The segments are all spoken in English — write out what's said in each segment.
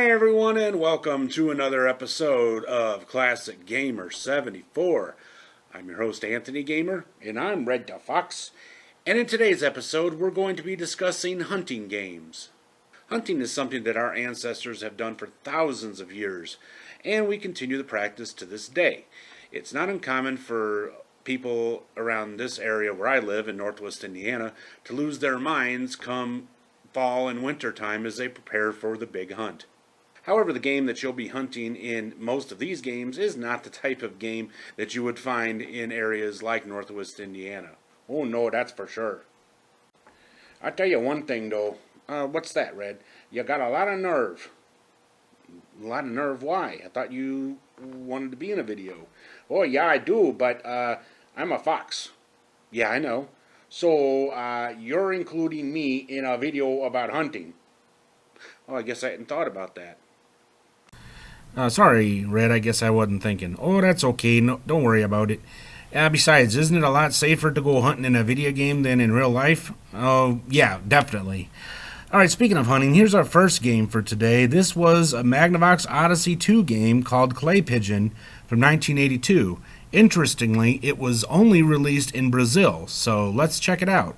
Hi everyone and welcome to another episode of Classic Gamer 74. I'm your host Anthony Gamer and I'm Red the Fox. And in today's episode we're going to be discussing hunting games. Hunting is something that our ancestors have done for thousands of years and we continue the practice to this day. It's not uncommon for people around this area where I live in northwest Indiana to lose their minds come fall and winter time as they prepare for the big hunt. However, the game that you'll be hunting in most of these games is not the type of game that you would find in areas like northwest Indiana. Oh no, that's for sure. I'll tell you one thing though. What's that, Red? You got a lot of nerve. A lot of nerve? Why? I thought you wanted to be in a video. Oh yeah, I do, but I'm a fox. Yeah, I know. So, you're including me in a video about hunting. Oh, I guess I hadn't thought about that. Sorry, Red, I guess I wasn't thinking. Oh, that's okay, no, don't worry about it. Besides, isn't it a lot safer to go hunting in a video game than in real life? Oh, yeah, definitely. Alright, speaking of hunting, here's our first game for today. This was a Magnavox Odyssey 2 game called Clay Pigeon from 1982. Interestingly, it was only released in Brazil, so let's check it out.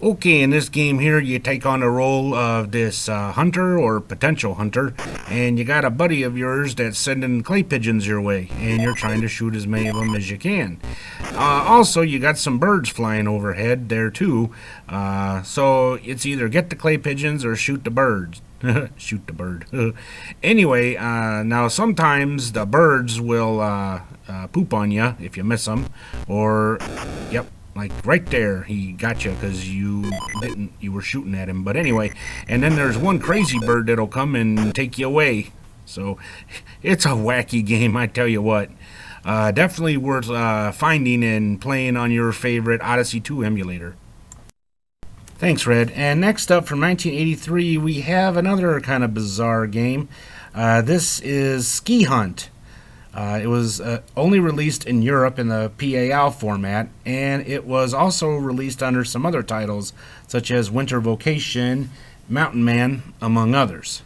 Okay, in this game here, you take on the role of this hunter or potential hunter, and you got a buddy of yours that's sending clay pigeons your way, and you're trying to shoot as many of them as you can. Also, you got some birds flying overhead there too, so it's either get the clay pigeons or shoot the birds. Shoot the bird. Anyway, now sometimes the birds will poop on you if you miss them, or, yep, like right there, he got you because you were shooting at him. But anyway, and then there's one crazy bird that'll come and take you away. So it's a wacky game, I tell you what. Definitely worth finding and playing on your favorite Odyssey 2 emulator. Thanks, Red. And next up from 1983, we have another kind of bizarre game. This is Ski Hunt. It was only released in Europe in the PAL format, and it was also released under some other titles, such as Winter Vocation, Mountain Man, among others.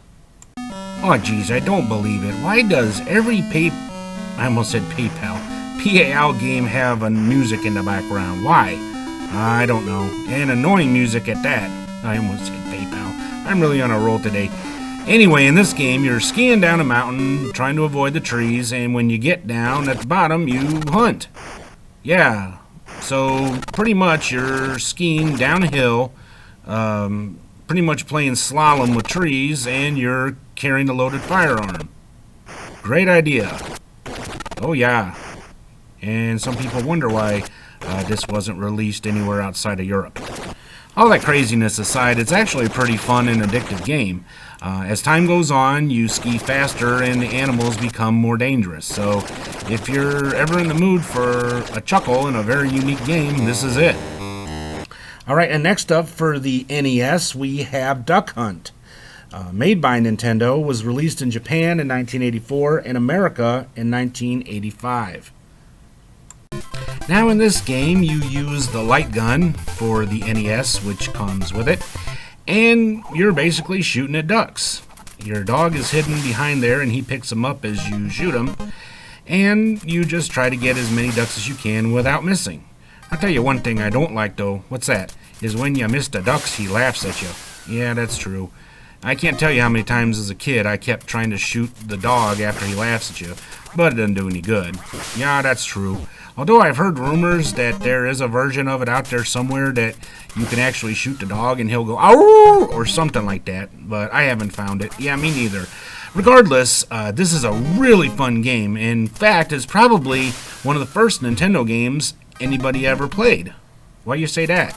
Oh, geez, I don't believe it. Why does every I almost said PayPal, PAL game have a music in the background? Why? I don't know. And annoying music at that. I almost said PayPal. I'm really on a roll today. Anyway, in this game, you're skiing down a mountain, trying to avoid the trees, and when you get down at the bottom, you hunt. Yeah, so pretty much you're skiing down a hill, pretty much playing slalom with trees, and you're carrying a loaded firearm. Great idea. Oh yeah. And some people wonder why this wasn't released anywhere outside of Europe. All that craziness aside, it's actually a pretty fun and addictive game. As time goes on, you ski faster and the animals become more dangerous. So if you're ever in the mood for a chuckle in a very unique game, this is it. Alright, and next up for the NES, we have Duck Hunt. Made by Nintendo, was released in Japan in 1984 and America in 1985. Now in this game, you use the light gun for the NES, which comes with it, and you're basically shooting at ducks. Your dog is hidden behind there, and he picks them up as you shoot them, and you just try to get as many ducks as you can without missing. I'll tell you one thing I don't like, though. What's that? Is when you miss the ducks, he laughs at you. Yeah, that's true. I can't tell you how many times as a kid I kept trying to shoot the dog after he laughs at you, but it doesn't do any good. Yeah, that's true. Although I've heard rumors that there is a version of it out there somewhere that you can actually shoot the dog and he'll go "ow" or something like that, but I haven't found it. Yeah, me neither. Regardless, this is a really fun game. In fact, it's probably one of the first Nintendo games anybody ever played. Why do you say that?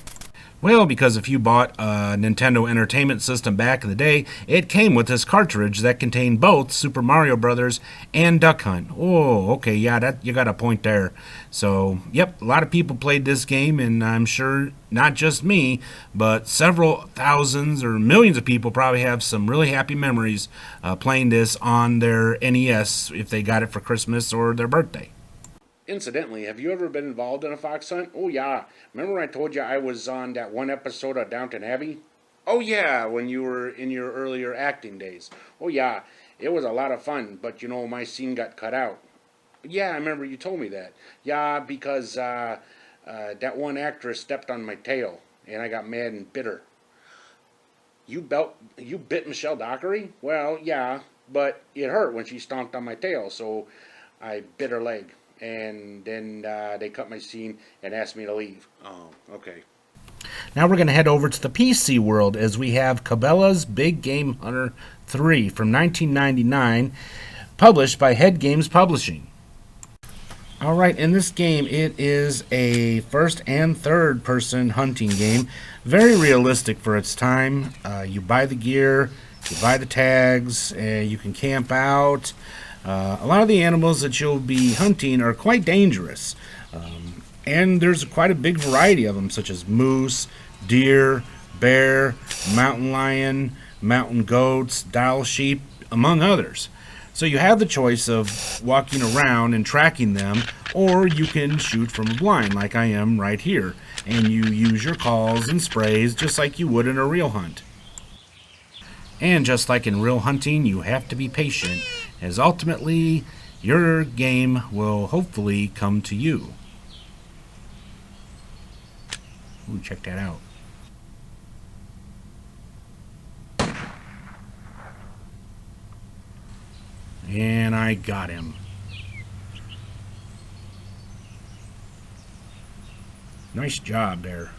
Well, because if you bought a Nintendo Entertainment System back in the day, it came with this cartridge that contained both Super Mario Bros. And Duck Hunt. Oh, okay, yeah, you got a point there. So, yep, a lot of people played this game, and I'm sure not just me, but several thousands or millions of people probably have some really happy memories playing this on their NES if they got it for Christmas or their birthday. Incidentally, have you ever been involved in a fox hunt? Oh yeah, remember I told you I was on that one episode of Downton Abbey? Oh yeah, when you were in your earlier acting days. Oh yeah, it was a lot of fun, but you know my scene got cut out. Yeah, I remember you told me that. Yeah, because that one actress stepped on my tail, and I got mad and bit her. You bit Michelle Dockery? Well, yeah, but it hurt when she stomped on my tail, so I bit her leg, and then they cut my scene and asked me to leave. Oh, okay. Now we're going to head over to the PC world as we have Cabela's Big Game Hunter 3 from 1999, published by Head Games Publishing. Alright, in this game it is a first and third person hunting game. Very realistic for its time. You buy the gear, you buy the tags, you can camp out. A lot of the animals that you'll be hunting are quite dangerous. And there's quite a big variety of them, such as moose, deer, bear, mountain lion, mountain goats, Dall sheep, among others. So you have the choice of walking around and tracking them, or you can shoot from a blind like I am right here, and you use your calls and sprays just like you would in a real hunt. And just like in real hunting, you have to be patient, as ultimately your game will hopefully come to you. Ooh, check that out. And I got him. Nice job there.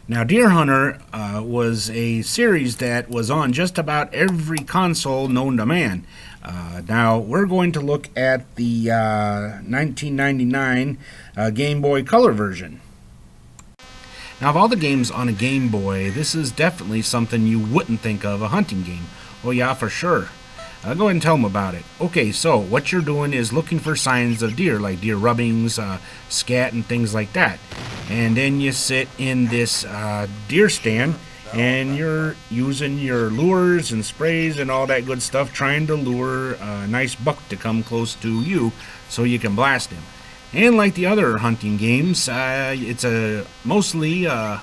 Now, Deer Hunter was a series that was on just about every console known to man. Now, we're going to look at the 1999 Game Boy Color version. Now, of all the games on a Game Boy, this is definitely something you wouldn't think of a hunting game. Oh yeah, for sure. Go ahead and tell them about it. Okay, so what you're doing is looking for signs of deer, like deer rubbings, scat, and things like that. And then you sit in this deer stand, and you're using your lures and sprays and all that good stuff, trying to lure a nice buck to come close to you so you can blast him. And like the other hunting games, it's mostly a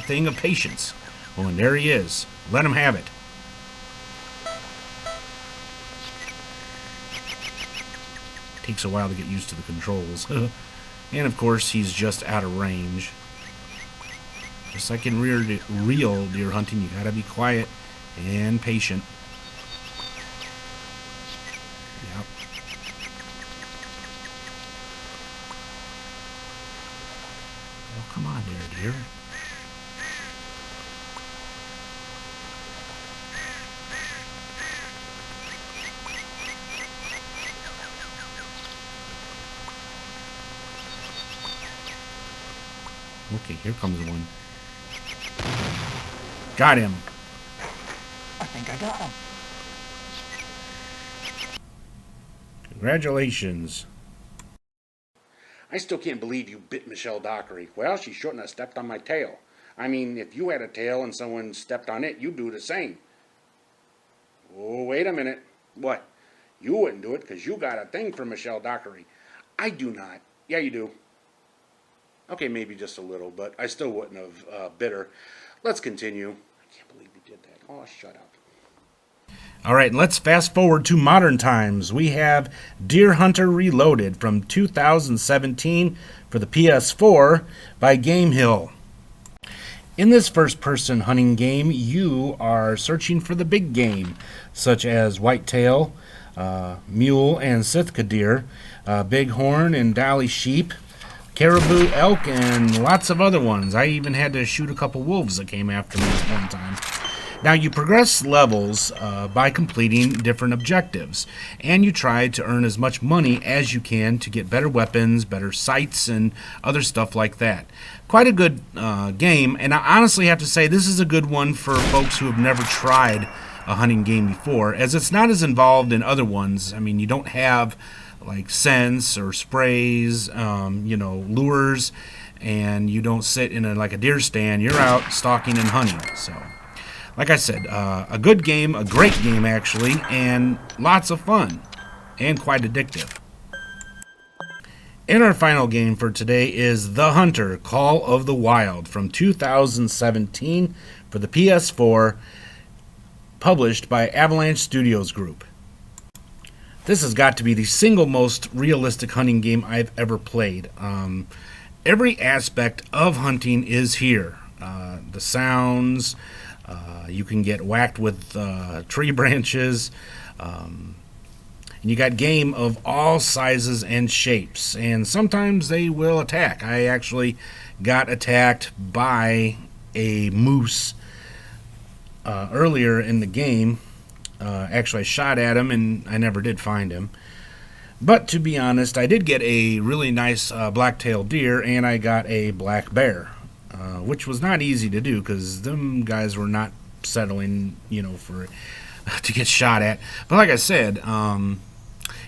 thing of patience. Oh, and there he is. Let him have it. Takes a while to get used to the controls. And of course, he's just out of range. Just like in real deer hunting, you gotta be quiet and patient. Yep. Oh, come on there, deer. Okay, here comes one. Got him. I think I got him. Congratulations. I still can't believe you bit Michelle Dockery. Well, she shouldn't have stepped on my tail. I mean, if you had a tail and someone stepped on it, you'd do the same. Oh, wait a minute. What? You wouldn't do it because you got a thing for Michelle Dockery. I do not. Yeah, you do. Okay, maybe just a little, but I still wouldn't have bit her. Let's continue. I can't believe you did that. Oh, shut up. All right, let's fast forward to modern times. We have Deer Hunter Reloaded from 2017 for the PS4 by Gamehill. In this first-person hunting game, you are searching for the big game, such as whitetail, mule and Sitka deer, bighorn and Dall sheep, caribou, elk, and lots of other ones. I even had to shoot a couple wolves that came after me at one time. Now, you progress levels by completing different objectives, and you try to earn as much money as you can to get better weapons, better sights, and other stuff like that. Quite a good game, and I honestly have to say this is a good one for folks who have never tried a hunting game before, as it's not as involved in other ones. I mean, you don't have like scents or sprays, lures, and you don't sit in like a deer stand. You're out stalking and hunting. So, like I said, a good game, a great game actually, and lots of fun, and quite addictive. And our final game for today is The Hunter Call of the Wild from 2017 for the PS4, published by Avalanche Studios Group. This has got to be the single most realistic hunting game I've ever played. Every aspect of hunting is here. The sounds, you can get whacked with tree branches. And you got game of all sizes and shapes, and sometimes they will attack. I actually got attacked by a moose earlier in the game. Actually, I shot at him, and I never did find him. But to be honest, I did get a really nice black-tailed deer, and I got a black bear, which was not easy to do because them guys were not settling, for to get shot at. But like I said,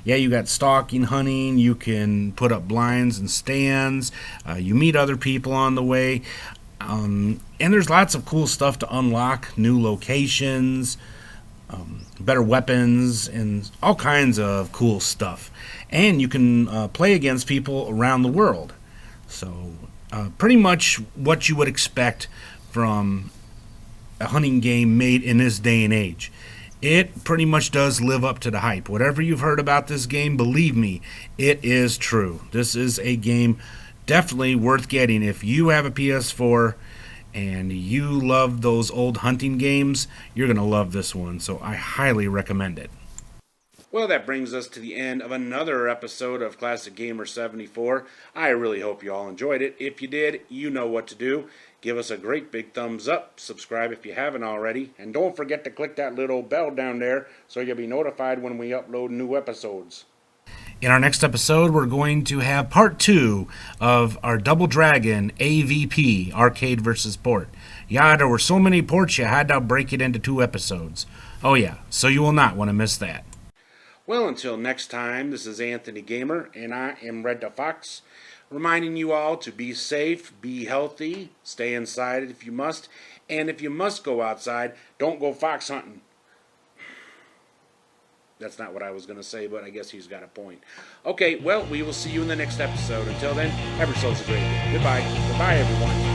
yeah, you got stalking hunting. You can put up blinds and stands. You meet other people on the way. And there's lots of cool stuff to unlock. New locations, better weapons, and all kinds of cool stuff. And you can play against people around the world. So pretty much what you would expect from a hunting game made in this day and age. It pretty much does live up to the hype. Whatever you've heard about this game, believe me, it is true. This is a game definitely worth getting. If you have a PS4 and you love those old hunting games, you're going to love this one. So I highly recommend it. Well, that brings us to the end of another episode of Classic Gamer 74. I really hope you all enjoyed it. If you did, you know what to do. Give us a great big thumbs up, subscribe if you haven't already, and don't forget to click that little bell down there so you'll be notified when we upload new episodes. In our next episode, we're going to have part 2 of our Double Dragon AVP, Arcade versus Port. Yeah, there were so many ports you had to break it into 2 episodes. Oh yeah, so you will not want to miss that. Well, until next time, this is Anthony Gamer, and I am Red the Fox, reminding you all to be safe, be healthy, stay inside if you must, and if you must go outside, don't go fox hunting. That's not what I was going to say, but I guess he's got a point. Okay, well, we will see you in the next episode. Until then, have yourselves a great day. Goodbye. Goodbye, everyone.